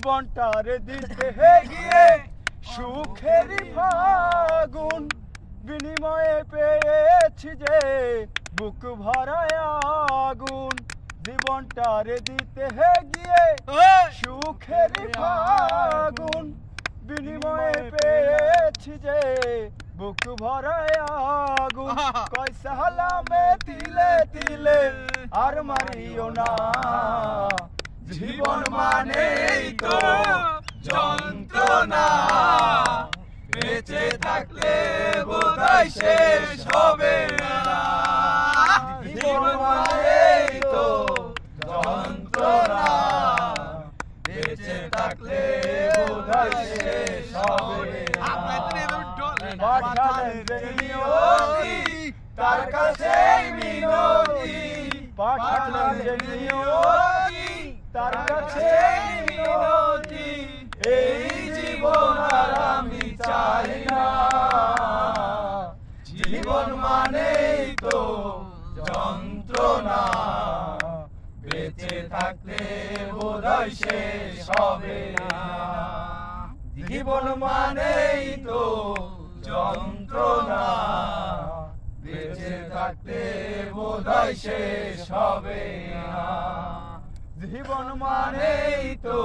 জীবনটারে দিতে গিয়ে সুখের ফাগুন বিনিময়ে পেয়েছি যে বুক ভরায় আগুন জীবনটারে দিতে গিয়ে সুখের ফাগুন বিনিময়ে পেয়েছি যে বুক ভরায় আগুন কয় সালামে তিলে তিলে আর মারিও না জীবন মানেই তো যন্ত্রণা বেঁচে থাকলে বোধহয় শেষ হবে না জীবন মানেই তো যন্ত্রণা বেঁচে থাকলে বোধহয় শেষ হবে না পাঠালেন যে নিয়তি তার কাছে মিনতি পাঠালেন যে নিয়তি তার কাছে মিনতি এই জীবন আর আমি চাই না জীবন মানেই তো যন্ত্রণা বেঁচে থাকলে বোধহয় শেষ হবে না জীবন মানেই তো যন্ত্রণা বেঁচে থাকতে বোধহয় শেষ হবে না জীবন মানেই তো